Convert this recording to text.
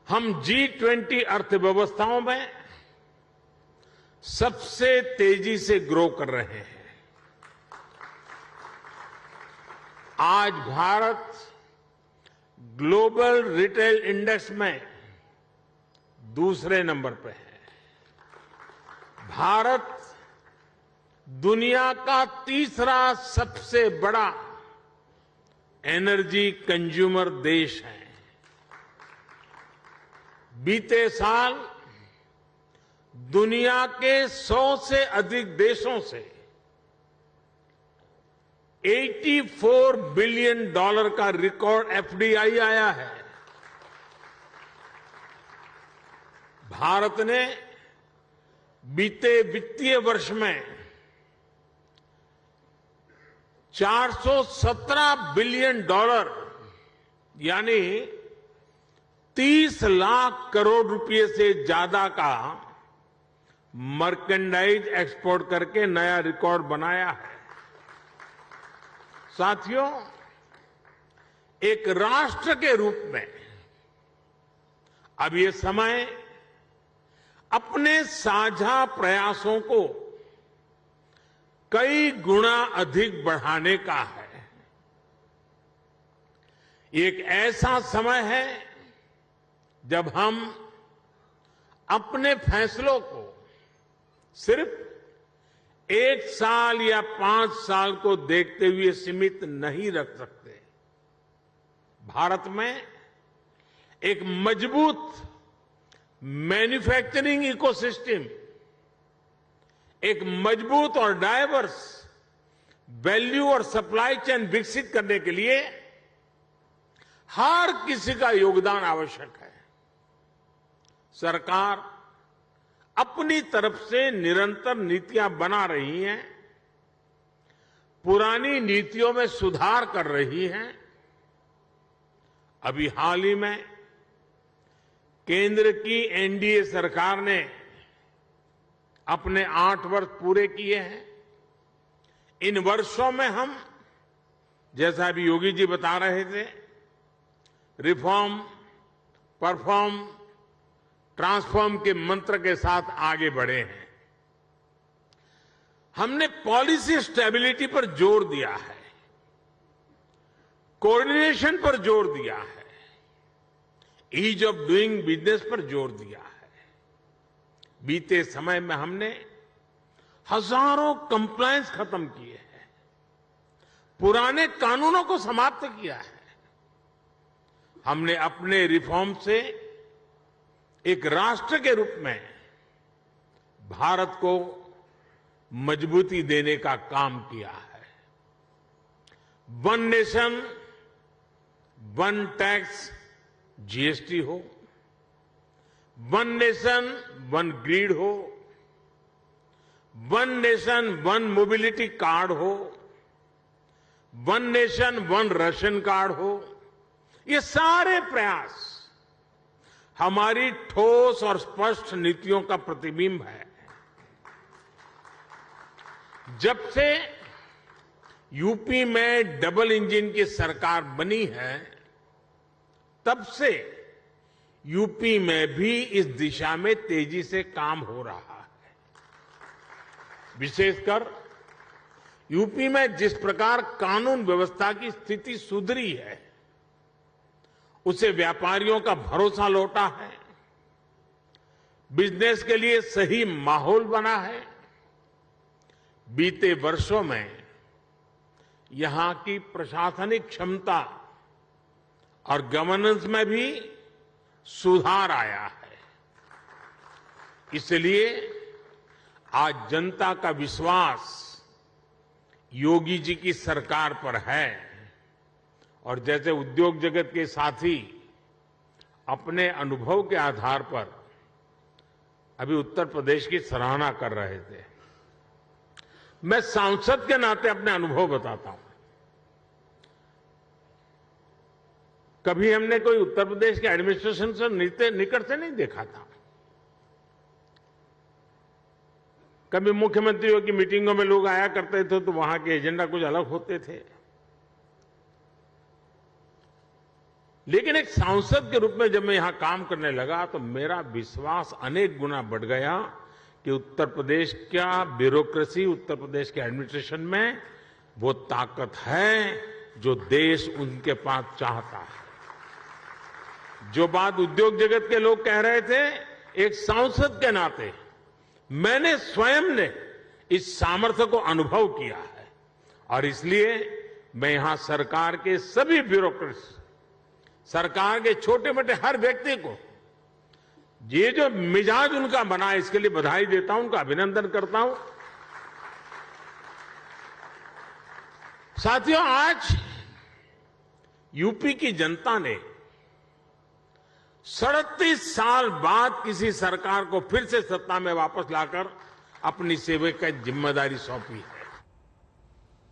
हम G20 अर्थव्यवस्थाओं में सबसे तेजी से ग्रो कर रहे हैं। आज भारत ग्लोबल रिटेल इंडेक्स में दूसरे नंबर पर है। भारत दुनिया का तीसरा सबसे बड़ा एनर्जी कंज्यूमर देश है। बीते साल दुनिया के 100 से अधिक देशों से $84 बिलियन का रिकॉर्ड एफडीआई आया है। भारत ने बीते वित्तीय वर्ष में $417 बिलियन यानी 30 लाख करोड़ रुपए से ज्यादा का मर्केंडाइज एक्सपोर्ट करके नया रिकॉर्ड बनाया है। साथियों, एक राष्ट्र के रूप में अब ये समय अपने साझा प्रयासों को कई गुना अधिक बढ़ाने का है। एक ऐसा समय है जब हम अपने फैसलों को सिर्फ 1 साल या 5 साल को देखते हुए सीमित नहीं रख सकते। भारत में एक मजबूत मैन्युफैक्चरिंग इकोसिस्टम, एक मजबूत और डायवर्स वैल्यू और सप्लाई चेन विकसित करने के लिए हर किसी का योगदान आवश्यक है। सरकार अपनी तरफ से निरंतर नीतियां बना रही है, पुरानी नीतियों में सुधार कर रही है। अभी हाल ही में केंद्र की एनडीए सरकार ने अपने 8 वर्ष पूरे किए हैं। इन वर्षों में हम, जैसा अभी योगी जी बता रहे थे, रिफॉर्म, परफॉर्म, ट्रांसफॉर्म के मंत्र के साथ आगे बढ़े हैं। हमने पॉलिसी स्टेबिलिटी पर जोर दिया है, कोऑर्डिनेशन पर जोर दिया है, ईज ऑफ डूइंग बिजनेस पर जोर दिया है। बीते समय में हमने हजारों कंप्लायंस खत्म किए हैं, पुराने कानूनों को समाप्त किया है। हमने अपने रिफॉर्म से एक राष्ट्र के रूप में भारत को मजबूती देने का काम किया है। One nation one tax GST हो, वन नेशन वन ग्रिड हो, one nation one mobility card हो, one nation one ration card हो, ये सारे प्रयास हमारी ठोस और स्पष्ट नीतियों का प्रतिबिंब है। जब से यूपी में डबल इंजन की सरकार बनी है, तब से यूपी में भी इस दिशा में तेजी से काम हो रहा है। विशेषकर यूपी में जिस प्रकार कानून व्यवस्था की स्थिति सुधरी है, उसे व्यापारियों का भरोसा लौटा है, बिजनेस के लिए सही माहौल बना है। बीते वर्षों में यहां की प्रशासनिक क्षमता और गवर्नेंस में भी सुधार आया है। इसलिए आज जनता का विश्वास योगी जी की सरकार पर है और जैसे उद्योग जगत के साथी अपने अनुभव के आधार पर अभी उत्तर प्रदेश की सराहना कर रहे थे, मैं सांसद के नाते अपने अनुभव बताता हूं। कभी हमने कोई उत्तर प्रदेश के एडमिनिस्ट्रेशन से निकट से नहीं देखा था। कभी मुख्यमंत्रियों की मीटिंगों में लोग आया करते थे तो वहां के एजेंडा कुछ अलग होते थे, लेकिन एक सांसद के रूप में जब मैं यहां काम करने लगा तो मेरा विश्वास अनेक गुना बढ़ गया कि उत्तर प्रदेश का ब्यूरोक्रेसी, उत्तर प्रदेश के एडमिनिस्ट्रेशन में वो ताकत है जो देश उनके पास चाहता है। जो बात उद्योग जगत के लोग कह रहे थे, एक सांसद के नाते मैंने स्वयं ने इस सामर्थ्य को अनुभव किया है और इसलिए मैं यहां सरकार के सभी ब्यूरोक्रेट्स, सरकार के छोटे मोटे हर व्यक्ति को ये जो मिजाज उनका बना है इसके लिए बधाई देता हूं, उनका अभिनंदन करता हूं। साथियों, आज यूपी की जनता ने 37 साल बाद किसी सरकार को फिर से सत्ता में वापस लाकर अपनी सेवा की जिम्मेदारी सौंपी है।